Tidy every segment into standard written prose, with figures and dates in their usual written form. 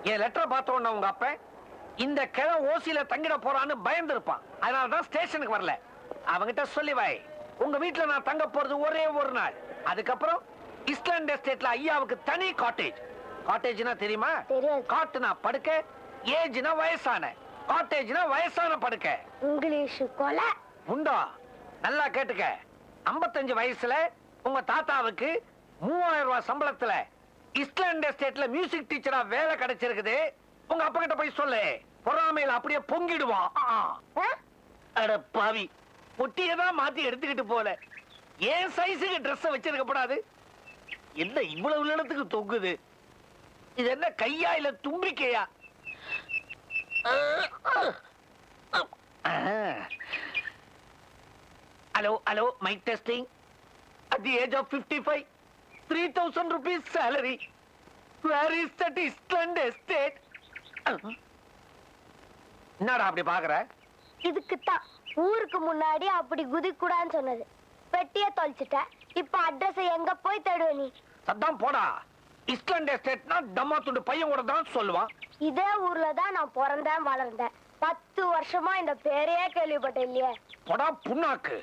என் லெட்டரை பார்த்தோன்னு உங்க அப்ப இந்த கிழ ஓசியில தங்கிட போறான்னு பயந்து இருப்பான். அதனாலதான் ஸ்டேஷனுக்கு வரல. அவங்கிட்ட சொல்லி வை, உங்க வீட்டுல நான் தங்க போறது ஒரே ஒரு நாள். அதுக்கப்புறம் இஸ்லாண்ட் எஸ்டேட்ல ஐயாவுக்கு தனி காட்டேஜ். காட்டேஜ்னா தெரியுமா? காட்டுனா படுக்க, ஏஜ்னா வயசான, காட்டேஜ்னா வயசான படுக்க. இங்கிலீஷ் கொலை உண்டா? நல்லா கேட்டுக்க. 55 வயசுல உங்க தாத்தாவுக்கு 3000 ரூபாய் சம்பளத்துல இஸ்லாண்ட் எஸ்டேட்ல மியூசிக் டீச்சரா வேலை கிடைச்சிருக்குது. உங்க அப்பா கிட்ட போய் சொல்லு. பொறாமையில அப்படியே பொங்கிடுவான். அட பாவி, பொட்டியதான் மாத்தி எடுத்துக்கிட்டு போல. ஏன் சைஸுக்கு ட்ரெஸ் வச்சிருக்க கூடாது? என்ன இவ்வளவு நேரத்துக்கு தொங்குது? இது என்ன கையா இல்ல தும்பிக்கையா? Hello, hello, mic testing. At the age of 55, 3,000 rupees salary. Where is that Island estate? என்னடா அப்படி பாக்குற? இதுக்குத்தான் ஊருக்கு முன்னாடி அப்படி குதிக்கூடான்னு சொன்னது. பெட்டிய தொலைச்சிட்ட. இப்ப அட்ரஸ் எங்க போய் தேடுவ நீ? சத்தம் போடா. இஸ்லாண்ட் எஸ்டேட்னா டம்மா துண்டு பையன் கூட தான் சொல்லுவான். இதே ஊர்ல தான் நான் பிறந்தேன் வளர்ந்தேன். 10 வருஷமா இந்த பேரையே கேள்விப்பட்டேன் இல்லையே. போடா புண்ணாக்கு.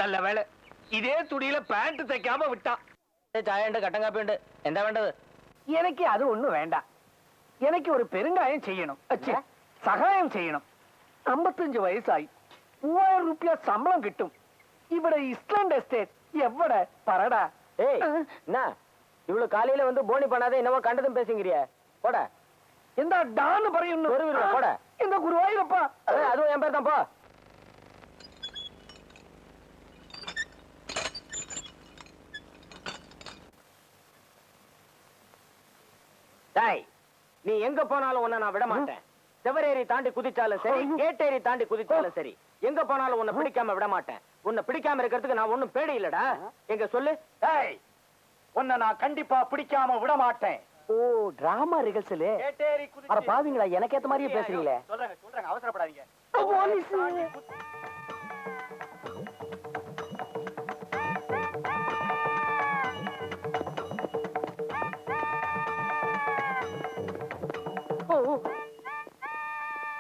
நல்ல வேலை இதே துணியில பேண்ட் தைக்காம விட்டா. ചായയുണ്ട് കട്ടൻ കാപ്പിയുണ്ട്. എന്താ വേണ്ടത്? எனக்கு அது ஒண்ணும் வேண்டாம். எனக்கு ஒரு பெருங்காயம் செய்யணும். சகாயம் செய்யணும். 55 வயசாയി 3000 ரூபாய் சம்பளம் கிட்டும். ഇവിടെ இஸ்லாண்ட் எஸ்டேட் எவ்வள பரடா? ஏய் என்ன இவ்வளவு காலையில வந்து போனி பண்ணாதே என்னவோ கண்டதும் பேசுங்கிறிய? போட. இந்த டான்னு பறையும் போட. இந்த குருவாயூரப்பா. அதுவும் என் பேர் தான். போ. நீ எங்க போனாலும் உன்னை நான் விட மாட்டேன். செவரேறி தாண்டி குதிச்சாலும் சரி, கேட்டேறி தாண்டி குதிச்சாலும் சரி, எங்க போனாலும் உன்னை பிடிக்காம விட மாட்டேன். உன்னை பிடிக்காம இருக்கிறதுக்கு நான் ஒண்ணும் பேடி இல்லடா. எங்க சொல்லு. உன்னை நான் கண்டிப்பா பிடிக்காம விட மாட்டேன். ஓ டிராமா ரிஹர்சல். அட பாவீங்களா, எனக்கு ஏத்த மாதிரியே பேசுறீங்களே. சொல்றேன் அவசரப்படாதீங்க.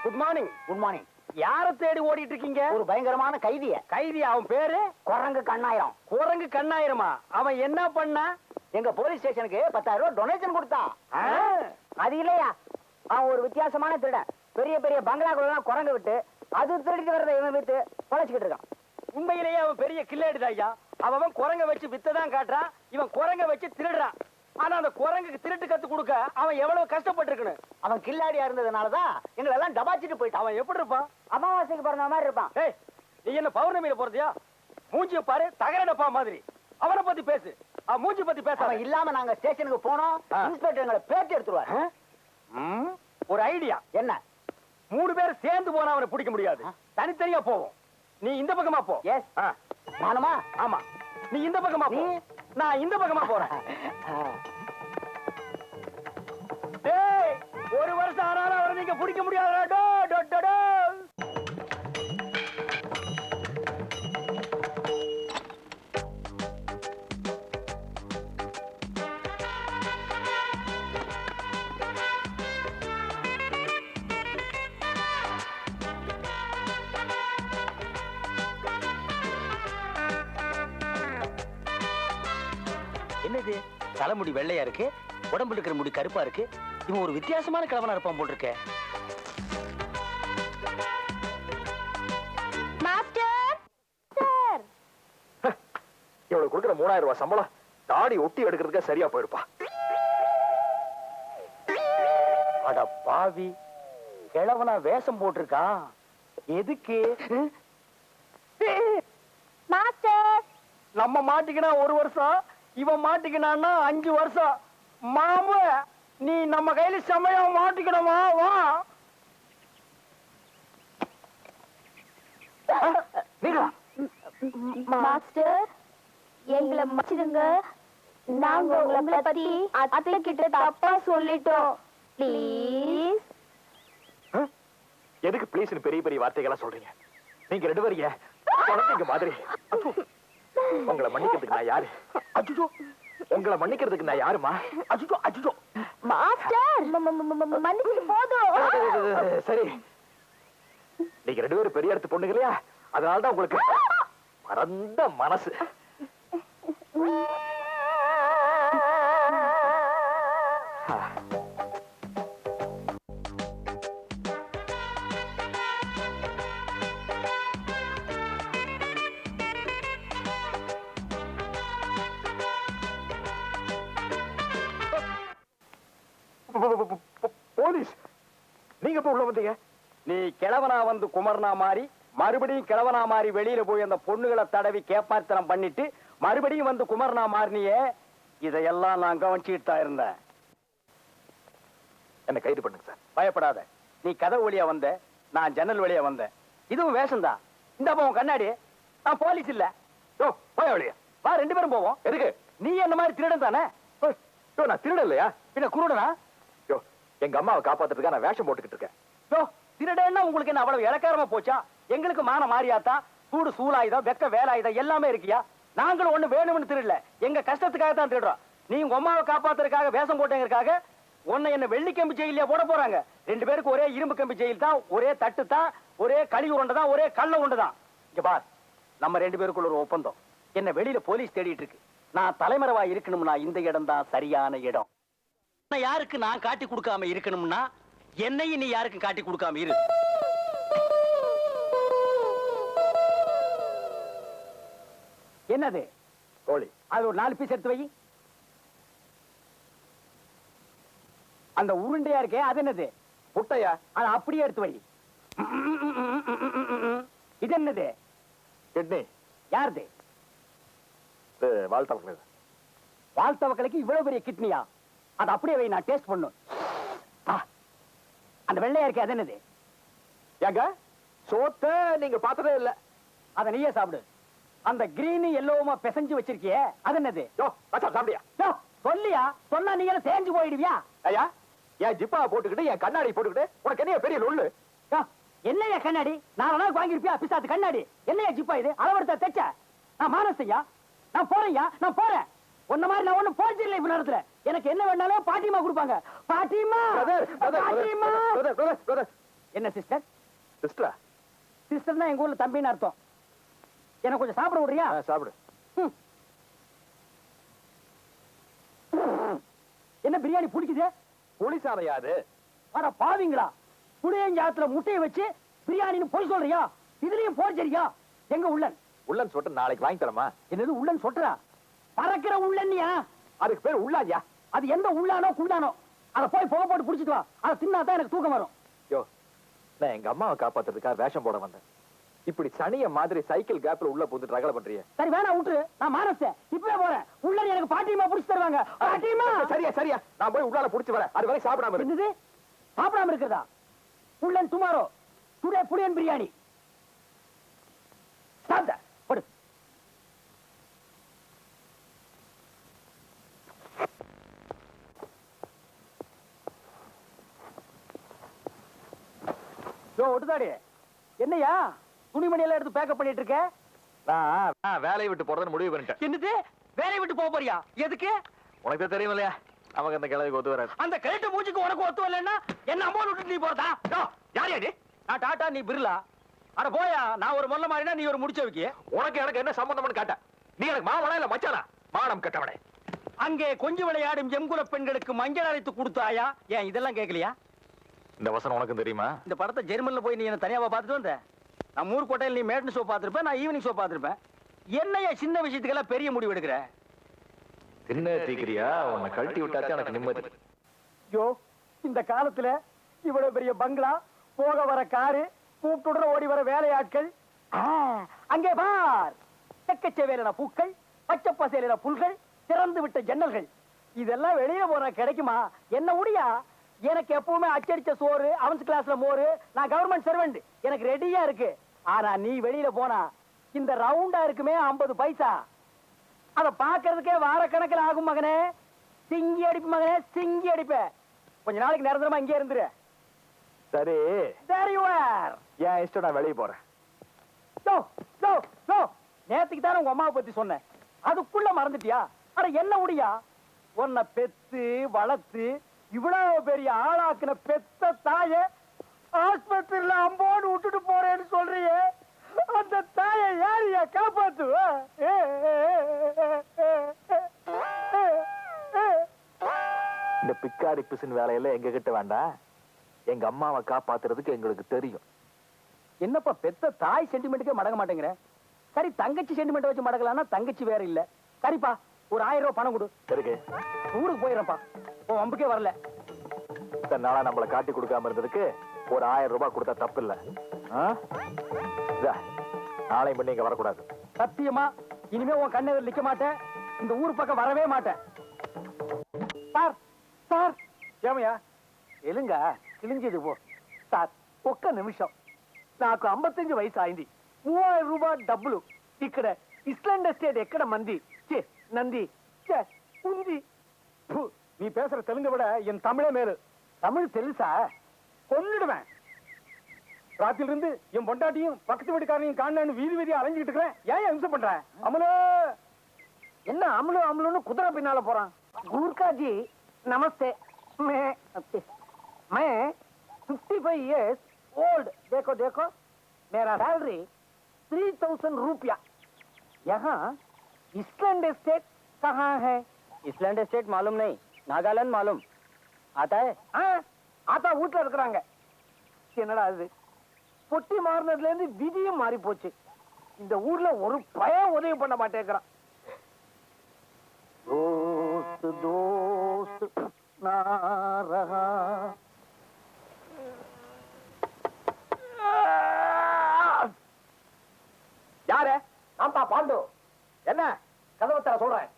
Good morning. Good morning. யார தேடி ஓடிட்டு இருக்கீங்க? ஒரு பயங்கரமான கைதிய. கைதியா? அவன் பேரு குரங்கு கண்ணாயிரம். குரங்கு கண்ணாயிரமா? அவன் என்ன பண்ணா? எங்க போலீஸ் ஸ்டேஷனுக்கு 10,000 ரூபாய் டொனேஷன் கொடுத்தான். அது இல்லையா, அவன் ஒரு வித்தியாசமான திருடன். பெரிய பெரிய பங்களாக்குள்ள குரங்கு விட்டு அது திருடிட்டு வரத இவன் வித்து பொழைச்சுக்கிட்டு இருக்கான். உண்மையிலேயே அவன் பெரிய கில்லாடிதான் ஐயா. அவன் குரங்க வச்சு வித்ததான் காட்டுறான். இவன் குரங்க வச்சு திருடுறான். ஆனா அந்த குரங்குக்கு திருட்டு கத்து கொடுக்க அவன் எவ்வளவு கஷ்டப்பட்டு இருக்கணும். அவன் கில்லாடியா இருந்ததுனாலதான் எங்களை எல்லாம் டபாச்சிட்டு போயிட்டான். அவன் எப்படி இருப்பான்? அமாவாசைக்கு பிறந்த மாதிரி இருப்பான். ஏய், நீ என்ன பௌர்ணமியில போறதியா? மூஞ்சிய பாரு, தகரடப்பா மாதிரி. அவனை பத்தி பேசு. அவன் மூஞ்சி பத்தி பேச. அவன் இல்லாம நாங்க ஸ்டேஷனுக்கு போனோம். இன்ஸ்பெக்டர் எங்களை பேட்டி எடுத்துருவாரு. ஒரு ஐடியா என்ன? 3 பேர் சேர்ந்து போனா அவனை பிடிக்க முடியாது. தனித்தனியா போவோம். நீ இந்த பக்கமா போ. எஸ். நானுமா? ஆமா, நீ இந்த பக்கமா போ. நான் இந்த பக்கமா போறேன். டேய், 1 வருஷம் ஆனாலும் அவரை நீங்க பிடிக்க முடியாதா? என்னது தலைமுடி வெள்ளையா இருக்கு, உடம்புல இருக்கிற முடி கருப்பா இருக்கு. இவன் ஒரு வித்தியாசமான கிழவனா இருப்பான் போல் இருக்க. மாஸ்டர் சார், இவளுக்கு கொடுக்குற 3000 ரூபாய் சம்பளம் தாடி ஒட்டி எடுக்கிறதுக்கு சரியா போயிருப்பா. அட பாவி, கிழவனா வேஷம் போட்டிருக்கான். எதுக்கு? மாஸ்டர் நம்ம மாட்டிக்கினா 1 வருஷம், இவன் மாட்டிக்கினான்னா 5 வருஷம். மாம, நீ நம்ம கையில சமயம் மாட்டிக்கணுமா? வா. மாஸ்டர், எங்களை மன்னிச்சிடுங்க. நாங்க உங்களை பத்தி அத்தை கிட்ட தப்பா சொல்லிட்டோம். ப்ளீஸ். எதுக்கு ப்ளீஸ் பெரிய பெரிய வார்த்தைகளா சொல்றீங்க? நீங்க 2 பேரும் குழந்தைங்க மாதிரி. உங்களை மன்னிக்கிறதுக்கு நான் யாரு? அஜுஜோ, உங்களை மன்னிக்கிறதுக்கு நான் யாருமா? அஜுஜோ அஜுஜோ, மாஸ்டர் மன்னிச்சு போதும். சரி, நீங்க 2 பேரும் பெரிய இடத்து பொண்ணுங்க இல்லையா, அதனாலதான் உங்களுக்கு பரந்த மனசு. போலீஸ், நீங்க இப்ப உள்ள வந்தீங்க? நீ கிழவனா வந்து குமரனா மாறி மறுபடியும் கிழவனா மாறி வெளியில போய் அந்த பொண்ணுகளை தடவி கேப்பாத்தனம் பண்ணிட்டு மறுபடியும் வந்து குமரனா மாறினியே, இதையெல்லாம் நான் கவனிச்சுட்டு தான் இருந்தேன். என்ன கைது பண்ணுங்க சார். பயப்படாத, நீ கதவு வழியா வந்த, நான் ஜன்னல் வழியா வந்தேன். இதுவும் வேஷம்தான். இந்த போவோம் கண்ணாடி, நான் போலீஸ் இல்ல. யோ, போய் வழியா வா, 2 பேரும் போவோம். எதுக்கு? நீ என்ன மாதிரி திருடன் தானே? யோ, நான் திருட இல்லையா? பின்ன குருடனா? யோ, எங்க அம்மாவை காப்பாத்துறதுக்காக நான் வேஷம் போட்டுக்கிட்டு இருக்கேன். யோ, திருடன்னா உங்களுக்கு என்ன அவ்வளவு இலக்காரமா போச்சா? எங்களுக்கு மான மாறியாத்தா, சூடு சூலாயுதம், வெக்க வேலாயுதம் எல்லாமே இருக்கியா? நாங்களும் ஒண்ணு வேணும்னு திருடல, எங்க கஷ்டத்துக்காக தான் திருடுறோம். நீ உங்க அம்மாவை காப்பாத்துறதுக்காக வேஷம் போட்டேங்கிறதுக்காக உன்னை என்ன வெள்ளி கம்பி ஜெயிலே போட போறாங்க. 2 பேருக்கு ஒரே இரும்பு கம்பி ஜெயில் தான், ஒரே தட்டு தான், ஒரே களி உருண்டை தான், ஒரே கள்ள உருண்டை தான். இங்க பார், நம்ம 2 பேருக்குள்ள ஒரு ஒப்பந்தம். என்ன வெளியில போலீஸ் தேடிட்டு இருக்கு. நான் தலைமறைவா இருக்கணும்னா இந்த இடம் தான் சரியான இடம். யாருக்கு நான் காட்டி கொடுக்காம இருக்கணும்னா என்னையும் நீ யாருக்கும் காட்டி கொடுக்காம இரு. என்னது? கோழி. அது ஒரு 4 பீஸ் எடுத்து வை. அந்த உருண்டையா இருக்கே, அது என்னது? முட்டையா? அது அப்படியே எடுத்து வை. இது என்னது? கிட்னி. யாருது? வாழ்த்தவர்கள். வாழ்த்தவர்களுக்கு இவ்வளவு பெரிய கிட்னியா? அது அப்படியே வை, நான் டேஸ்ட் பண்ணும். அந்த வெள்ளையா இருக்கே, அது என்னது? ஏங்க, சோத்த நீங்க பார்த்ததே இல்ல. அதை நீயே சாப்பிடு. அந்த கிரீன் எல்லோமா பிசைஞ்சு வச்சிருக்கியே, அது என்னது? யோ, மச்சான் சாப்பிடியா? யோ, சொல்லியா? சொன்னா நீங்க எல்லாம் தேஞ்சு போயிடுவியா? ஐயா, என் ஜிப்பா போட்டுக்கிட்டு என் கண்ணாடி போட்டுக்கிட்டு உனக்கு என்ன பெரிய லொல்லு? யோ, என்னையா கண்ணாடி? 4 நாள் வாங்கிருப்பியா பிசாத்து கண்ணாடி? என்னையா ஜிப்பா இது? அளவெடுத்த தைச்ச? நான் மானசையா, நான் போறேன்யா, நான் போறேன். உன்ன மாதிரி நான் ஒண்ணும் போச்சு இல்லை இப்ப நேரத்துல. எனக்கு என்ன வேணாலும் பாட்டிமா கொடுப்பாங்க. பாட்டிமா, பாட்டிமா. என்ன சிஸ்டர்? சிஸ்டரா? சிஸ்டர் தான் எங்க ஊர்ல தம்பின்னு அர்த்தம். எனக்கு கொஞ்சம் சாப்பிட விடுறியா? சாப்பிடு. என்ன பிரியாணி பிடிக்குது? புளிசாதையா அது? அட பாவிங்களா, புளியஞ்சாத்துல முட்டையை வச்சு பிரியாணின்னு போய் சொல்றியா? இதுலயும் போர்ஜரியா? எங்க உள்ளன்? உள்ளன் சொட்டு நாளைக்கு வாங்கி தரமா? என்னது உள்ளன் சொட்டுறா? பறக்கிற உள்ளன்னியா? அதுக்கு பேர் உள்ளாயா? அது எந்த உள்ளானோ குள்ளானோ, அதை போய் புகை போட்டு குடிச்சிட்டு வா. அதை தின்னாதான் எனக்கு தூக்கம் வரும். யோ, நான் எங்க அம்மாவை காப்பாத்துறதுக்காக வேஷம் போட வந்தேன். இப்படி சனிய மாதிரி சைக்கிள் கேப்ல உள்ள போட்டு ரகல பண்றிய? சரி வேணா விட்டுரு, நான் மானச இப்பவே போறேன். உள்ளன் எனக்கு பாட்டிமா புடிச்சு தருவாங்க. பாட்டிமா. சரியா சரியா, நான் போய் உள்ளால புடிச்சு வரேன். அது வரை சாப்பிடாம இரு. என்னது? சாப்பிடாம இருக்கிறதா? உள்ளன் டுமாரோ, டுடே புளியன் பிரியாணி. சாப்பிட போடு. ஒட்டுதாடி, என்னையா துணிமணி எல்லாம் எடுத்து பேக்கப் பண்ணிட்டு இருக்க? நான் வேலையை விட்டு போறதுன்னு முடிவு பண்ணிட்டேன். என்னது? வேலையை விட்டு போக போறியா? எதுக்கு? உனக்கு தெரியும் இல்லையா, அவங்க அந்த கிழவிக்கு ஒத்து வராது. அந்த கிழட்டு மூஞ்சிக்கு உனக்கு ஒத்து வரலன்னா என்ன அம்மா விட்டு நீ போறதா? யார் யாரு? நான் டாடா, நீ பிர்லா. அட போயா, நான் ஒரு மொல்ல மாறினா நீ ஒரு முடிச்ச வைக்க. உனக்கு எனக்கு என்ன சம்பந்தம்னு கேட்ட? நீ எனக்கு மாமனா இல்ல மச்சானா? மானம் கட்டவனே. அங்கே கொஞ்சம் விளையாடும் எம்குல பெண்களுக்கு மஞ்சள் அரைத்து கொடுத்தாயா? ஏன் இதெல்லாம் கேட்கலையா? இந்த வசனம் உனக்கு தெரியுமா? இந்த படத்தை ஜெர்மன்ல போய் நீ என்ன தனியாவா பார்த்துட்டு வந்த? நான் ஊர் கோட்டையில் நீ மேட்னி ஷோ பார்த்திருப்பேன், நான் ஈவினிங் ஷோ பார்த்திருப்பேன். என்னையா சின்ன விஷயத்துக்கெல்லாம் பெரிய முடிவு எடுக்கிற? என்ன தீக்கிரியா? உன்னை கழட்டி விட்டாச்சு எனக்கு நிம்மதி. ஐயோ, இந்த காலத்துல இவ்வளவு பெரிய பங்களா, போக வர காரு, கூப்பிட்டு ஓடி வர வேலையாட்கள். அங்கே பார், செக்கச்சேவேலன பூக்கள், பச்சை பசேலின புல்கள், திறந்து விட்ட ஜன்னல்கள். இதெல்லாம் வெளியே போற கிடைக்குமா? என்ன முடியா? எனக்கு எப்பவுமே அச்சடிச்ச சோறு, அவன்ஸ் கிளாஸ்ல மோரு. நான் கவர்மெண்ட் சர்வெண்ட், எனக்கு ரெடியா இருக்கு. ஆனா நீ வெளியில போனா இந்த ரவுண்டா இருக்குமே 50 பைசா, அத பாக்குறதுக்கே வாரக்கணக்கில் ஆகும் மகனே. சிங்கி அடிப்பு மகனே, சிங்கி அடிப்ப. கொஞ்ச நாளைக்கு நிரந்தரமா இங்கே இருந்துரு. சரி, என் இஷ்டம், நான் வெளியே போறேன். நேத்துக்கு தானே உங்க அம்மாவை பத்தி சொன்னேன், அதுக்குள்ள மறந்துட்டியா? அட என்ன முடியா? உன்னை பெத்து வளர்த்து இவ்வளவு பெரிய ஆளாக்குன பெத்த தாய ஆஸ்பத்திரியில அம்போடு விட்டுட்டு போறேன்னு சொல்றியே, அந்த தாயை யாரையா காப்பாத்துவா? இந்த பிக்காரி பிசின் வேலையெல்லாம் எங்க கிட்ட வேண்டாம். எங்க அம்மாவை காப்பாத்துறதுக்கு எங்களுக்கு தெரியும். என்னப்பா பெத்த தாய் சென்டிமெண்ட்டுக்கே மடங்க மாட்டேங்கிற? சரி, தங்கச்சி சென்டிமெண்ட் வச்சு மடக்கலாம்னா தங்கச்சி வேற இல்ல. சரிப்பா, ஒரு 1000 ரூபாய் பணம் கொடு. இருக்கு. ஊருக்கு போயிடறப்பா, உன் அம்புக்கே வரல. இத்தனை நாளா நம்மளை காட்டி கொடுக்காம இருந்ததுக்கு ஒரு 1000 ரூபாய் கொடுத்தா தப்பு இல்ல. நாளையும் பண்ணி இங்க வரக்கூடாது. சத்தியமா இனிமே உன் கண்ணெதிர் நிக்க மாட்டேன், இந்த ஊர் பக்கம் வரவே மாட்டேன். சார் சார், ஏமையா எலுங்க கிழிஞ்சது போ సార్. ఒక్క నిమిషం, నాకు 55 వయసు అయింది. 3000 రూపాయలు డబ్బులు ఇక్కడ ఇస్లాండ్ ఎస్టేట్ ఎక్కడ మంది నంది ఉంది. நீ பேசுற தெலுங்க விட என் தமிழே மேலு. தமிழ் தெலுசா கொன்னுடுவேன். ராத்திரில இருந்து என் பொண்டாட்டியும் பக்கத்து வீட்டுக்காரையும் காணான்னு வீதி வீதியா அலைஞ்சிட்டு இருக்கிறேன். ஏன் இம்சை பண்ற? அமலோ என்ன அமலோ அமலோன்னு குதிரை பின்னால போறான். கூர்காஜி நமஸ்தே. मैं 55 years old. देखो देखो, मेरा सैलरी 3000 रुपया. यहाँ इस्लैंड एस्टेट कहाँ है? इस्लैंड एस्टेट मालूम नहीं, नागालैंड मालूम. आता है? हाँ, आता வீட்ல இருக்கிறாங்க. என்னடா இது, பொட்டி மாறினதுல இருந்து விதியும் மாறி போச்சு. இந்த ஊர்ல ஒரு பயம் உதவி பண்ண மாட்டேங்கிறான். दोस्त दोस्त ना रहा. யாரு? ஆம்பா பாண்டு. என்ன கதவை தர சொல்றேன்.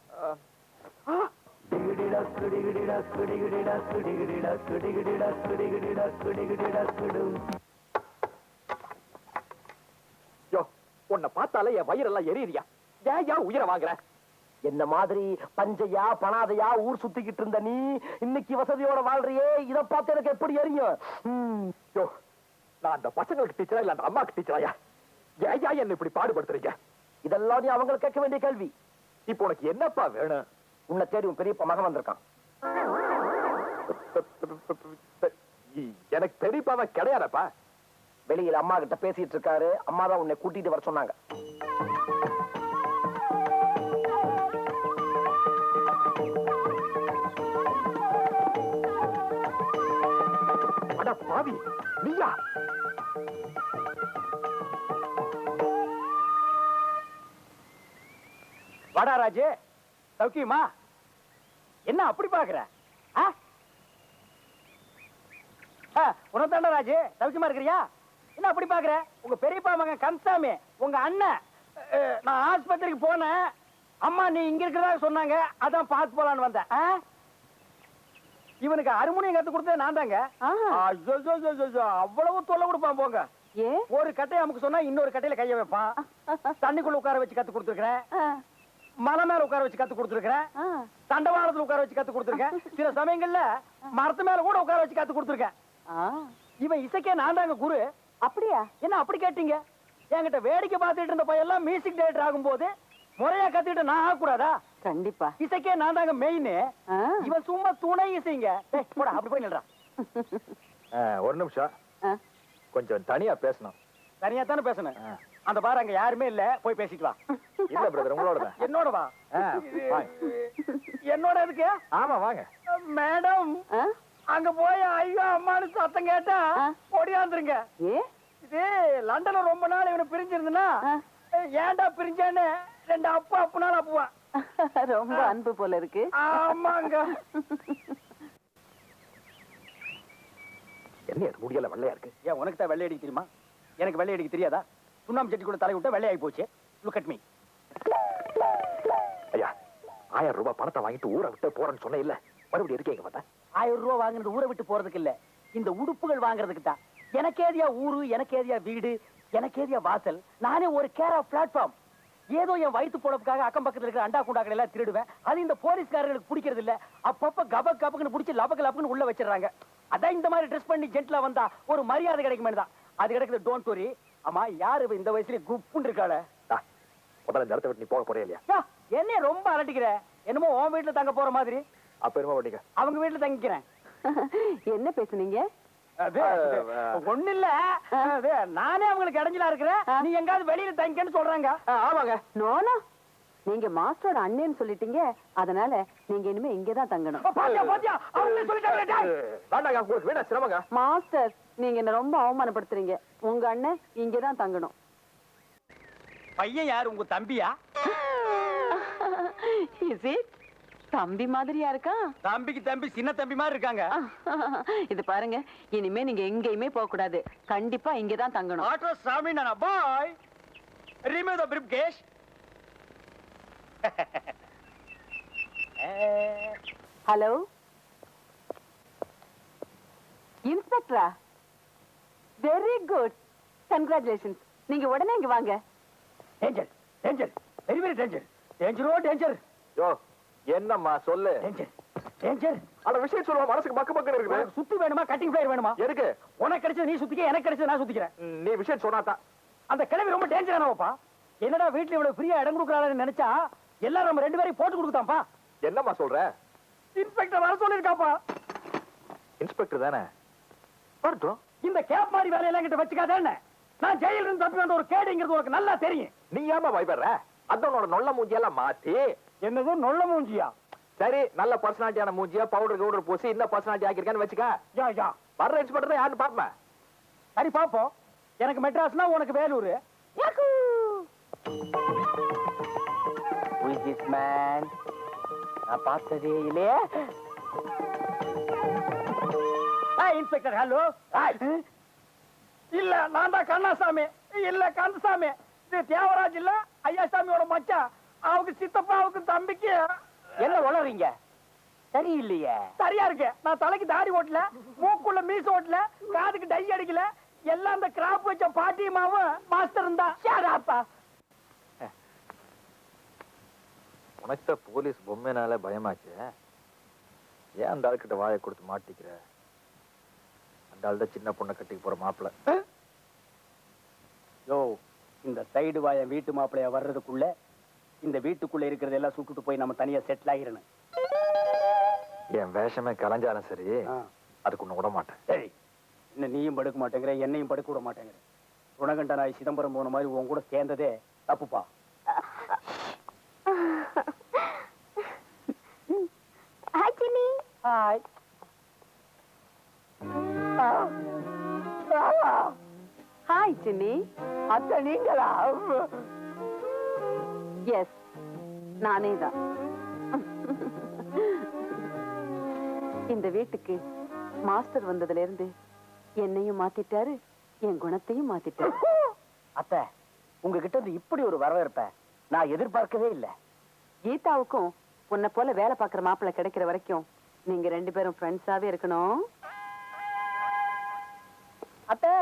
உன்னை பார்த்தாலே என் வயிறெல்லாம் எரியுறியா? ஏன் உயிரை வாங்குற? என்ன மாதிரி பஞ்சையா பணாதையா ஊர் சுத்திக்கிட்டு இருந்த நீ இன்னைக்கு வசதியோட வாழ்றியே, இத பார்த்து எனக்கு எப்படி எரியும்? நான் அந்த பசங்களுக்கு டீச்சரா இல்ல அந்த அம்மாக்கு டீச்சராயா? ஏயா என்ன இப்படி பாடுபடுத்துறீங்க? இதெல்லாம் நீ அவங்க கேட்க வேண்டிய கேள்வி. இப்போ உனக்கு என்னப்பா வேணும்? உன்னை தேடி உன் பெரியப்பா மகன் வந்திருக்கான். எனக்கு பெரியப்பாவா கிடையாதப்பா. வெளியில அம்மா கிட்ட பேசிட்டு இருக்காரு. அம்மா தான் உன்னை கூட்டிட்டு வர சொன்னாங்க. பாவி நீயா? வாடா ராஜு, சௌக்கியமா? என்ன அப்படி பாக்குற? உனத்தாண்டா ராஜு, சௌக்கியமா இருக்கிறியா? என்ன அப்படி பாக்குற? உங்க பெரியப்பா மகன் கந்தசாமி, உங்க அண்ணன். நான் ஆஸ்பத்திரிக்கு போனேன், அம்மா நீ இங்க இருக்கிறதா சொன்னாங்க, அதான் பார்த்து போலான்னு வந்தேன். இவனுக்கு ஹார்மோனியம் கத்து கொடுத்தது நான் தாங்க. அவ்வளவு தொல்லை கொடுப்பான் போங்க. ஒரு கட்டையை நமக்கு சொன்னா இன்னொரு கட்டையில கைய வைப்பான். தண்ணிக்குள்ள உட்கார வச்சு கத்து கொடுத்துருக்கேன், மலை மேல உட்கார வச்சு கத்து கொடுத்துருக்கேன், தண்டவாளத்துல உட்கார வச்சு கத்து கொடுத்துருக்கேன், சில சமயங்கள்ல மரத்து மேல கூட உட்கார வச்சு கத்து கொடுத்துருக்கேன். இவன் இசைக்கே நான் தாங்க குரு. அப்படியா? என்ன அப்படி கேட்டீங்க? என்கிட்ட வேடிக்கை பார்த்துட்டு இருந்த பையெல்லாம் மியூசிக் டைரக்டர் ஆகும்போது முறையா கத்துக்கிட்டு நான் ஆகக்கூடாதா? கண்டிப்பா. இசைக்கே நான் தாங்க மெயின். இவன் சும்மா துணை இசைங்க. போடா, அப்படி போய் நில்றா. ஒரு நிமிஷம், கொஞ்சம் தனியா பேசணும். தனியா தானே பேசணும். அந்த பாரு அங்க யாருமே இல்ல, போய் பேசிட்டு வா. இல்ல பிரதர், உங்களோட தான். என்னோட வா. என்னோட எதுக்கு? ஆமா வாங்க. மேடம், அங்க போய் ஐயோ அம்மானு சத்தம் கேட்டா ஓடியாந்துருங்க. இது லண்டன்ல ரொம்ப நாள் இவனை பிரிஞ்சிருந்தா ஏன்டா பிரிஞ்சேன்னு 2 அப்பா அப்புனால அப்புவான். ரொம்ப அன்பு போல இருக்கு. ஆமாங்க. என்ன முடியல வெள்ளையா இருக்கு? ஏன் உனக்கு தான் வெள்ளை அடிக்க தெரியுமா? எனக்கு வெள்ளை அடிக்க தெரியாதா? சுண்ணாம்பு சட்டி கூட தலை விட்டா வெள்ளையாகி போச்சு. Look at me. ஐயா, 1000 ரூபாய் பணத்தை வாங்கிட்டு ஊரை விட்டு போறேன்னு சொன்ன இல்ல, மறுபடியும் இருக்கீங்க பார்த்தா? 1000 ரூபாய் வாங்குறது ஊரை விட்டு போறதுக்கு இல்ல, இந்த உடுப்புகள் வாங்குறதுக்கு தான். எனக்கு ஏதியா ஊரு, எனக்கு ஏதியா வீடு, எனக்கு ஏதியா வாசல். நானே ஒரு கேர் ஆஃப் பிளாட்ஃபார்ம். ஏதோ என் வயிற்று பொழப்புக்காக அக்கம் பக்கத்துல இருக்கிற அண்டா குண்டாக்கள் எல்லாம் திருடுவேன். அது இந்த போலீஸ்காரர்களுக்கு பிடிக்கிறது இல்ல. அப்பப்ப கபக் கபக்குன்னு பிடிச்சி லபக்கு லபக்குன்னு உள்ள வச்சிடறாங்க. அதான் இந்த மாதிரி ட்ரெஸ் பண்ணி ஜென்ட்லா வந்தா ஒரு மரியாதை கிடைக்குமே தான். அது கிடைக்குது. Don't worry. ஆமா, யாரு இந்த வயசுல குப்புன்னு இருக்காள? முதல்ல இந்த இடத்த விட்டு நீ போக போறே இல்லையா? என்ன ரொம்ப அலட்டிக்கிற? என்னமோ உன் வீட்டுல தங்க போற மாதிரி. அப்ப என்னமோ பண்ணிக்க. அவங்க வீட்டுல தங்கிக்கிறேன். என்ன பேசுனீங்க? ஒண்ணு இல்ல, நானே அவங்களுக்கு இடைஞ்சலா இருக்கிறேன், நீ எங்காவது வெளியில தங்கிக்கன்னு சொல்றாங்க. ஆமாங்க. நோனோ, நீங்க மாஸ்டரோட அண்ணேன்னு சொல்லிட்டீங்க, அதனால நீங்க இனிமே இங்கதான் தங்கணும். பாத்தியா பாத்தியா, அவங்களே சொல்லிட்டாங்க. வேண்டாங்க, உங்களுக்கு வேணா சிரமங்க. மாஸ்டர், நீங்க என்ன ரொம்ப அவமானப்படுத்துறீங்க. உங்க அண்ணன் இங்கதான் தங்கணும். பையன் யாரு, உங்க தம்பியா? Is it? தம்பி மாதிரியா இருக்கா? தம்பிக்கு தம்பி சின்ன தம்பி மாதிரி இருக்காங்க. இது பாருங்க, இனிமே நீங்க எங்கேயுமே போக கூடாது. கண்டிப்பா இங்கதான் தங்கணும். ஆட்டோ சாமி நானா பாய். Remove the briefcase. ஹலோ, இன்ஸ்பெக்டரா? Very good, congratulations. நீங்க உடனே இங்க வாங்க. Danger danger, very very danger. டேஞ்சரோ டேஞ்சர். யோ, என்னம்மா சொல்லு. Danger danger. அந்த விஷயம் சொல்லுவா, மனசுக்கு பக்கு பக்கம் இருக்குது. சுத்தி வேணுமா, கட்டிங் பிளேயர் வேணுமா? எதுக்கு? உனக்கு கிடைச்சது நீ சுத்திக்க, எனக்கு கிடைச்சது நான் சுத்திக்கிறேன். நீ விஷயம் சொன்னாதான். அந்த கிழவி ரொம்ப டேஞ்சரானவப்பா. என்னடா வீட்டுல இவ்வளவு ஃப்ரீயா இடம் கொடுக்கறான்னு நினைச்சா எல்லாரும் நம்ம 2 பேரையும் போட்டு கொடுத்தாம்பா. என்னம்மா சொல்ற? இன்ஸ்பெக்டர் வர சொல்லிருக்காப்பா. இன்ஸ்பெக்டர் தானே வரட்டும். இந்த கேப் மாதிரி வேலையெல்லாம் கிட்ட வச்சுக்காத. என்ன, நான் ஜெயில இருந்து தப்பி வந்த ஒரு கேடுங்கிறது உனக்கு நல்லா தெரியும். நீ ஏமா பயப்படுற? அதனோட நொல்ல மூஞ்சியெல்லாம் மாத்தி. என்னது நொல்ல மூஞ்சியா? சரி, நல்ல பர்சனாலிட்டியான மூஞ்சியா பவுடர் கவுடர் பூசி இன்னும் பர்சனாலிட்டி ஆக்கிருக்கான்னு வச்சுக்க. யா யா, வர்ற இன்ஸ்பெக்டர் யாருன்னு பாப்பேன். சரி பாப்போம். எனக்கு மெட்ராஸ்னா உனக்கு வேலூர். நான் பார்த்ததே இல்லையே. Inspector hello. இல்ல, நான் தான் கண்ணாசாமி. இல்ல கந்தசாமி. இது தேவராஜ் இல்ல, ஐயாசாமியோட மச்சான். அவங்க சித்தப்பாவுக்கு தம்பிக்கு. என்ன வளர்றீங்க? சரி இல்லையே. சரியா இருக்கு. நான் தலைக்கு தாடி ஓட்டல, மூக்குள்ள மீச ஓட்டல, காதுக்கு டை அடிக்கல. எல்லாம் அந்த கிராப் வச்ச பாட்டியமாவும் மாஸ்டர் தான். ஷாடாப்பா. உனக்கு போலீஸ் பொம்மைனால பயமாச்சு. ஏன் அந்த ஆள்கிட்ட வாயை கொடுத்து மாட்டிக்கிற? அந்த ஆள் தான் சின்ன பொண்ணை கட்டிக்கு போற மாப்பிள்ள. யோ, இந்த சைடு வாய வீட்டு மாப்பிள்ளைய வர்றதுக்குள்ள இந்த வீட்டுக்குள்ள இருக்கிறதெல்லாம் சுட்டுட்டு போய் நம்ம தனியா செட்டில் ஆகிரணும். என் வேஷமே கலைஞ்சாலும் சரி, அதுக்கு ஒண்ணு விட மாட்டேன். சரி, என்ன நீயும் படுக்க மாட்டேங்கிற, என்னையும் படுக்க விட மாட்டேங்கிற. குணகண்ட நாய் சிதம்பரம் போன மாதிரி உன் கூட சேர்ந்ததே தப்புப்பா. Hi Chinni. Hi. Hi Chinni. அத்தை நீங்களா? எஸ், நானே தான். இந்த வீட்டுக்கு மாஸ்டர் வந்ததுல இருந்து என்னையும் மாத்திட்டாரு, என் குணத்தையும் மாத்திட்டாரு. அத்தை, உங்ககிட்ட இருந்து இப்படி ஒரு வரவேற்ப நான் எதிர்பார்க்கவே இல்லை. கீதாவுக்கும் உன்னை போல வேலை பார்க்குற மாப்பிள்ளை கிடைக்கிற வரைக்கும் நீங்க 2 பேரும் ஃப்ரெண்ட்ஸாவே இருக்கணும். அத்தை,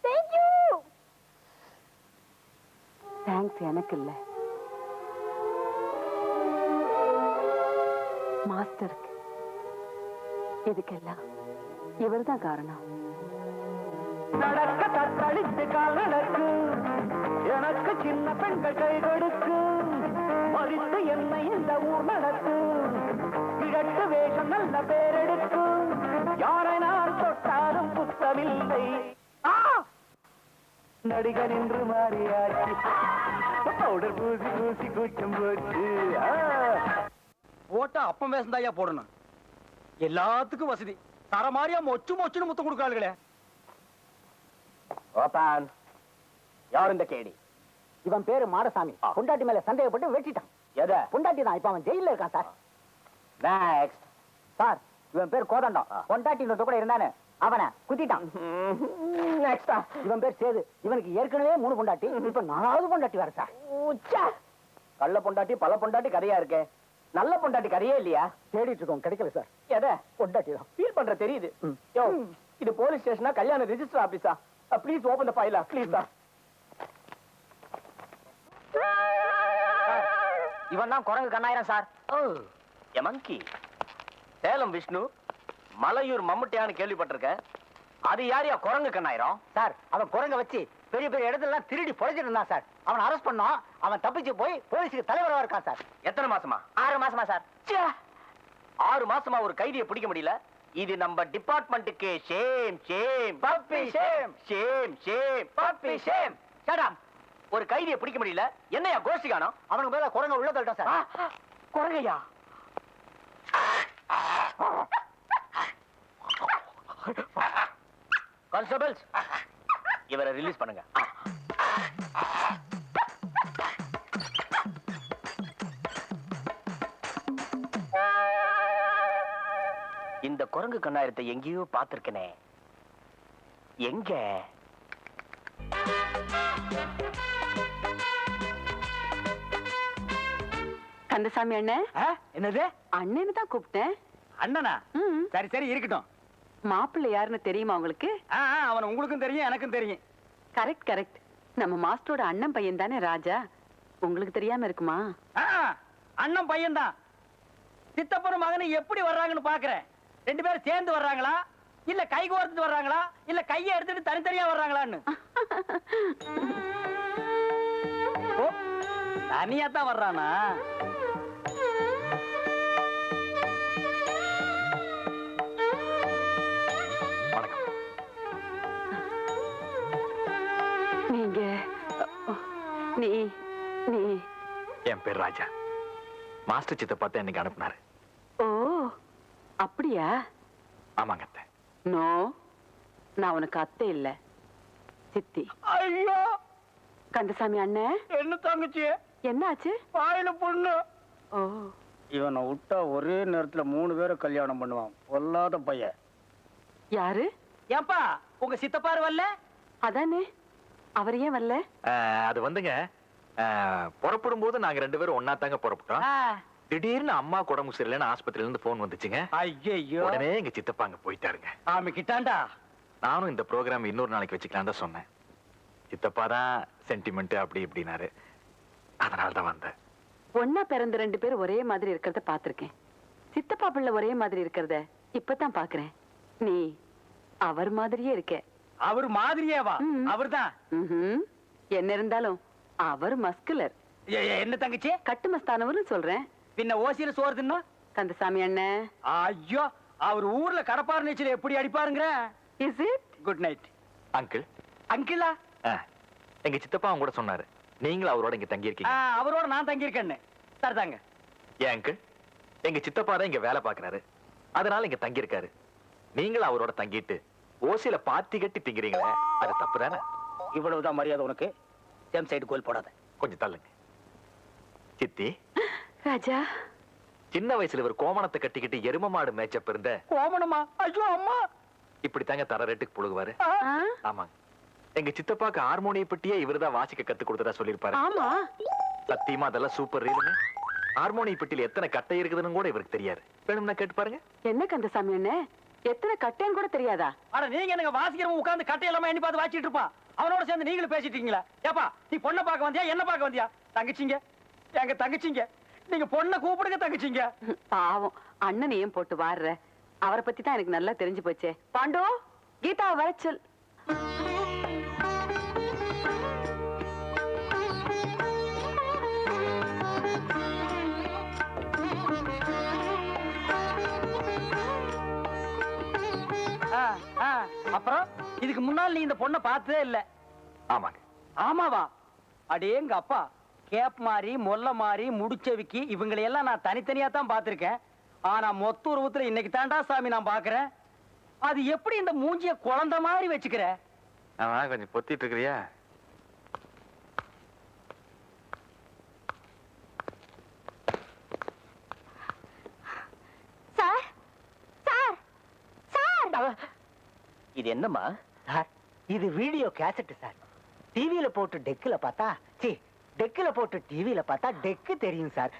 Thank you. தேங்க்ஸ் எனக்கு இல்ல, மாஸ்டருக்கு. இதுக்கெல்லாம் இவர்தான் காரணம். நடக்க தத்தளித்து கால் நடக்கு, எனக்கு சின்ன பெண்கள் கை கொடுக்கு, மறித்து என்னை இந்த ஊர் நடக்கு, கிழக்கு வேஷம் நல்ல பேரெடுக்கு, யாரை நான் தொட்டாலும் குத்தமில்லை. நடிகர் என்று மாறியாச்சு, பவுடர் பூசி பூசி கூச்சம் போச்சு. போட்டா அப்பம் வேசந்தாயா போடணும். எல்லாத்துக்கும் வசதி தர மாதிரியா மொச்சு மொச்சுன்னு முத்தம் கொடுக்காளுங்களே. ஓபான், யார் இந்த கேடி? இவன் பேரு மாடசாமி. பொண்டாட்டி மேல சந்தேகப்பட்டு வெட்டிட்டான். எதை? பொண்டாட்டி தான். இப்ப அவன் ஜெயில இருக்கான் சார். நெக்ஸ்ட் சார், இவன் பேர் கோதண்டம். பொண்டாட்டி கூட இருந்தானே, அவனை குத்திட்டான். நெக்ஸ்ட் இவன் பேர் சேது. இவனுக்கு ஏற்கனவே 3 பொண்டாட்டி, இப்ப 4வது பொண்டாட்டி வேற சார். கள்ள பொண்டாட்டி பல பொண்டாட்டி கதையா இருக்கே, நல்ல பொண்டாட்டி கதையே இல்லையா? தேடிட்டு இருக்கோம், கிடைக்கல சார். எதை? பொண்டாட்டி தான். ஃபீல் பண்ற தெரியுது. யோ, இது போலீஸ் ஸ்டேஷனா கல்யாண ரெஜிஸ்டர் ஆபீஸா? Please open the file please sir. இவன் தான் குரங்கு கண்ணாயிரம் சார். எமங்கி சேலம் விஷ்ணு, மலையூர் மம்முட்டியான்னு கேள்விப்பட்டிருக்கேன். அது யாரையா குரங்கு கண்ணாயிரம்? சார், அவன் குரங்க வச்சு பெரிய பெரிய இடத்துல திருடி பொழைச்சிட்டு இருந்தான் சார். அவன் அரெஸ்ட் பண்ணோம். அவன் தப்பிச்சு போய் போலீஸுக்கு தலைவராக இருக்கான் சார். எத்தனை மாசமா? 6 மாசமா சார். 6 மாசமா ஒரு கைதியை பிடிக்க முடியல. இது நம்ம டிபார்ட்மெண்ட்டுக்கு shame shame puppy shame shame shame puppy shame. Shut up. ஒரு கைதியை பிடிக்க முடியல. என்னையா கோஷ்டி காணோம்? அவனுக்கு மேல குரங்க உள்ள தள்ளிட்டோம் சார். குரங்கையா? கான்ஸ்டபிள்ஸ், இவரை ரிலீஸ் பண்ணுங்க. இந்த குரங்கு கண்ணாயிரத்தை எங்கேயோ பார்த்திருக்கனே. எங்க? கந்தசாமி அண்ணன். என்னது? அண்ணன்னு தான் கூப்பிட்டேன். அண்ணனா? சரி சரி இருக்கட்டும். மாப்பிள்ளை யாருன்னு தெரியுமா உங்களுக்கு? அவன் உங்களுக்கும் தெரியும் எனக்கும் தெரியும். Correct correct. நம்ம மாஸ்டரோட அண்ணன் பையன் தானே ராஜா. உங்களுக்கு தெரியாம இருக்குமா? அண்ணன் பையன் தான். சித்தப்பனும் மகனும் எப்படி வர்றாங்கன்னு பாக்குறேன். 2 பேரும் சேர்ந்து வர்றாங்களா இல்ல கை கோர்த்துட்டு வர்றாங்களா இல்ல கையை எடுத்துட்டு தனித்தனியா வர்றாங்களான்னு. தனியா தான் வர்றானா? நீங்க நீ நீ என் பேர் ராஜா. மாஸ்டர் சித்தப்பா தான் இன்னைக்கு அனுப்புனாரு. ஓ அப்படியா? ஆமாங்க அத்தை. நோ, நான் உனக்கு அத்தை இல்ல, சித்தி. ஐயோ கந்தசாமி அண்ணன். என்ன தங்கச்சி? என்னாச்சு? வாயில பொண்ணு. ஓ, இவனை விட்டா ஒரே நேரத்துல 3 பேரை கல்யாணம் பண்ணுவான். பொல்லாத பையன். யாரு? ஏன்பா உங்க சித்தப்பாரு வரல? அதானே, அவர் ஏன் வரல? அது வந்துங்க, புறப்படும் போது நாங்க 2 பேரும் ஒன்னா தாங்க புறப்பட்டோம். திடீர்னு அம்மா உடம்பு சரியில்லைன்னு ஆஸ்பத்திரியில இருந்து போன் வந்துச்சுங்க. ஐயோ, உடனே எங்க சித்தப்பா அங்க போயிட்டாருங்க. ஆமா கிட்டாண்டா. நானும் இந்த ப்ரோக்ராம் இன்னொரு நாளைக்கு வச்சுக்கலாம் தான் சொன்னேன். சித்தப்பா தான் சென்டிமெண்ட் அப்படி இப்படினாரு. அதனால தான் வந்தேன். ஒன்னா பிறந்த 2 பேரும் ஒரே மாதிரி இருக்கிறத பாத்திருக்கேன். சித்தப்பா பிள்ளை ஒரே மாதிரி இருக்கிறத இப்பதான் பாக்குறேன். நீ அவர் மாதிரியே இருக்க. அவர் மாதிரியாவா? அவர்தான். என்ன இருந்தாலும் அவர் மஸ்குலர். என்ன தங்கச்சி? கட்டுமஸ்தானவர்னு சொல்றேன். பின்ன ஓசியில சோறு தின்னா? கந்தசாமி அண்ணன். ஐயோ, அவர் ஊர்ல கடப்பார் நீச்சல் எப்படி அடிப்பாருங்கிற. Is it? Good night. Uncle. அங்கிளா? எங்க சித்தப்பா அவங்க கூட சொன்னாரு, நீங்களும் அவரோட இங்க தங்கி இருக்கீங்க. அவரோட நான் தங்கி இருக்கேன்னு. சரிதாங்க. ஏன் அங்கிள், எங்க சித்தப்பா தான் இங்க வேலை பாக்குறாரு, அதனால இங்க தங்கி இருக்காரு. நீங்களும் அவரோட தங்கிட்டு ஓசியில பாத்தி கட்டி திங்கிறீங்களே, அது தப்பு தானே? இவ்வளவுதான் மரியாதை உனக்கு? சேம் சைடு கோல் போடாத. கொஞ்சம் தள்ளுங்க. சித்தி. ராஜா, சின்ன வயசுல இவர் கோமணத்தை கட்டிக்கிட்டு எரும மாடு மேய்ச்சப்ப இருந்த. கோமணமா? ஐயோ அம்மா. இப்படி தாங்க தர ரேட்டுக்கு புழுகுவாரு. ஆமாங்க. எங்க சித்தப்பாக்கு ஹார்மோனிய பெட்டியே இவர்தான் வாசிக்க கத்து கொடுத்ததா சொல்லிருப்பாரு. ஆமா, சத்தியமா அதெல்லாம் சூப்பர் ரீலுங்க. ஹார்மோனிய பெட்டியில எத்தனை கட்டை இருக்குதுன்னு கூட இவருக்கு தெரியாது. வேணும்னா கேட்டு பாருங்க. என்ன கந்தசாமி அண்ணன், எத்தனை கட்டைன்னு கூட தெரியாதா? அட நீங்க எனக்கு வாசிக்கிறவங்க உட்கார்ந்து கட்டை எல்லாமே எண்ணி பார்த்து வாச்சிட்டு இருப்பான். அவனோட சேர்ந்து நீங்களும் பேசிட்டு இருக்கீங்களா? ஏப்பா, நீ பொண்ணை பார்க்க வந்தியா என்ன பார்க்க வந்தியா? தங்கச்சிங்க, எங்க தங்கச்சிங்க, நீங்க பொண்ணை கூப்பிடுங்க தங்கச்சிங்க. பாவம், அண்ணனையும் போட்டு வாடுற. அவரை பத்தி தான் எனக்கு நல்லா தெரிஞ்சு போச்சே. பாண்டு, கீதா வரச்சல். அப்புறம் இதுக்கு முன்னால் நீ இந்த பொண்ணை பார்த்ததே இல்ல? ஆமாங்க. ஆமாவா? அடேங்க அப்பா, கேப் மாதிரி மொல்ல மாதிரி முடிச்சவிக்கி இவங்களையெல்லாம் நான் தனித்தனியா தான் பார்த்திருக்கேன். ஆனா மொத்த உருவத்துல இன்னைக்கு தாண்டா சாமி நான் பாக்குறேன். அது எப்படி இந்த மூஞ்சிய குழந்தை மாதிரி வச்சுக்கிற? ஆமா, கொஞ்சம் பொத்திட்டு இருக்கிறியா? சார் சார் சார், இது என்னம்மா? சார், இது வீடியோ கேசட் சார். டிவியில போட்டு டெக்கில பார்த்தா, டெக்கில போட்டு டிவியில பார்த்தா டெக்கு தெரியும் சார்.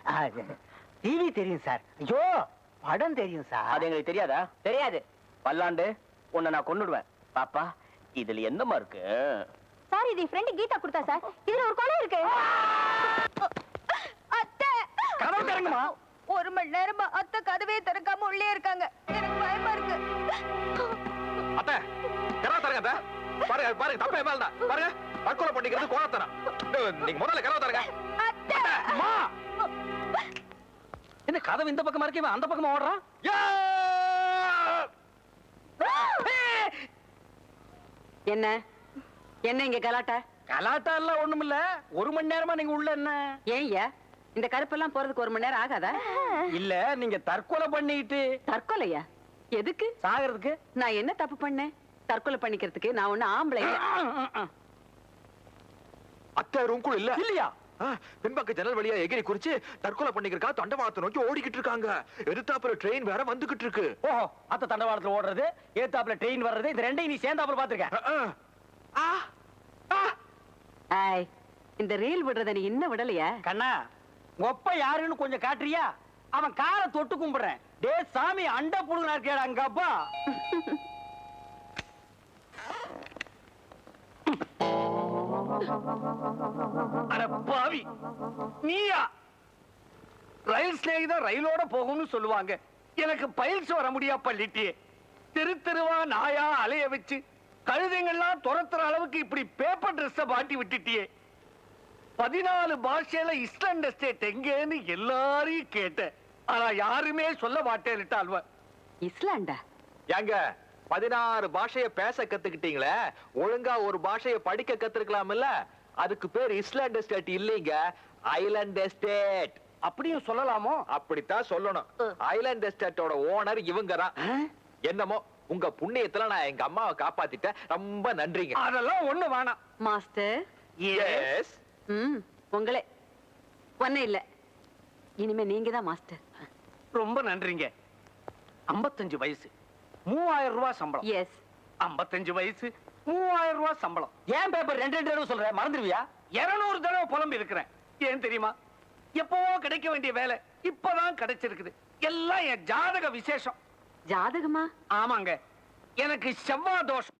டிவி தெரியும் சார். ஐயோ, படம் தெரியும் சார். அது எங்களுக்கு தெரியாதா? தெரியாது. பல்லாண்டு உன்னை நான் கொன்னுடுவேன். பாப்பா, இதுல என்னமா இருக்கு? சார் இது ஃப்ரெண்ட் கீதா கொடுத்தா சார். இதுல ஒரு கொலை இருக்கு. அத்தை, கதவு திறங்குமா. 1 மணி நேரமா அத்தை கதவே திறக்காம உள்ளே இருக்காங்க. எனக்கு பயமா இருக்கு. அத்தை, கதவை தரங்க அத்தை. பாருங்க பாருங்க, தப்பே மேலதான் பாருங்க. தற்கொலை பண்ணிக்கிறது கோலத்தனம். நீங்க முதல்ல கதவை தரங்க. அத்தை, அம்மா, என்ன கதவு இந்த பக்கமா இருக்கு, அந்த பக்கமா ஓடுறான்? என்ன என்ன இங்க கலாட்டா? கலாட்டா எல்லாம் ஒண்ணுமில்ல. 1 மணி நேரமா நீங்க உள்ள என்ன? ஏய்யா, இந்த கருப்பெல்லாம் போறதுக்கு 1 மணி நேரம் ஆகாதா? இல்ல, நீங்க தற்கொலை பண்ணிட்டு. தற்கொலையா? எதுக்கு? சாகிறதுக்கு. நான் என்ன தப்பு பண்ணேன் தற்கொலை பண்ணிக்கிறதுக்கு? நான் ஒண்ணு ஆம்பளை இல்ல. அத்தை ரூம்குள்ள இல்ல இல்லையா? பின்பக்க ஜன்னல் வழியா எகிரி குறிச்சு தற்கொலை பண்ணிக்கிறக்கா தண்டவாளத்தை நோக்கி ஓடிக்கிட்டு இருக்காங்க. எதிர்த்தாப்புல ட்ரெயின் வேற வந்துகிட்டு இருக்கு. ஓஹோ, அத்த தண்டவாளத்துல ஓடுறது, ஏத்தாப்புல ட்ரெயின் வர்றது, இந்த ரெண்டையும் நீ சேர்ந்தாப்புல பாத்துருக்க. ஆய், இந்த ரீல் விடுறத நீ இன்னும் விடலையா? கண்ணா, ஒப்ப யாருன்னு கொஞ்சம் காட்டுறியா? அவன் காலை தொட்டு கும்பிடுறேன். டே சாமி, அண்ட புடுங்கனா இருக்கேடா அங்க அப்பா. அட பாவி, நீயா? ரயில் ஸ்நேகிதா ரயிலோட போகும்னு சொல்லுவாங்க. எனக்கு பயில்ஸ் வர முடியா பள்ளிட்டியே. தெரு தெருவா நாயா அலைய வச்சு கழுதைங்கள்லாம் துரத்துற அளவுக்கு இப்படி பேப்பர் ட்ரெஸ் மாட்டி விட்டுட்டியே. 14 பாஷையில இஸ்லாண்ட் எஸ்டேட் எங்கேன்னு எல்லாரையும் கேட்டேன். ஆனா யாருமே சொல்ல மாட்டேன்னுட்டாள்வ. இஸ்லாண்டா? ஏங்க 16 பாஷைய பேச கத்துக்கிட்டீங்களே, ஒழுங்கா ஒரு பாஷைய படிக்க கத்துருக்கலாம்ல? அதுக்கு பேர் இஸ்லாண்ட் எஸ்டேட் இல்லீங்க, ஐலாண்ட் எஸ்டேட். அப்படியும் சொல்லலாமோ? அப்படித்தான் சொல்லணும். ஐலாண்ட் எஸ்டேட்டோட ஓனர் இவங்க தான். என்னமோ உங்க புண்ணியத்துல நான் எங்க அம்மாவை காப்பாத்திட்டேன். ரொம்ப நன்றிங்க. அதெல்லாம் ஒண்ணு வேணாம். மாஸ்டர். எஸ். உங்களே ஒண்ணு இல்ல, இனிமே நீங்க தான் மாஸ்டர். ரொம்ப நன்றிங்க. 55 வயசு, 3000 ரூபாய் சம்பளம். எஸ். 55 வயசு, 3000 ரூபாய் சம்பளம். ஏன் பேப்பர் 2 தடவை சொல்ற? மறந்துடுவியா? 200 தடவை புலம்பி இருக்கிறேன். ஏன் தெரியுமா? எப்பவோ கிடைக்க வேண்டிய வேலை இப்பதான் கிடைச்சிருக்குது. எல்லாம் என் ஜாதக விசேஷம். ஜாதகமா? ஆமாங்க, எனக்கு செவ்வாய் தோஷம்.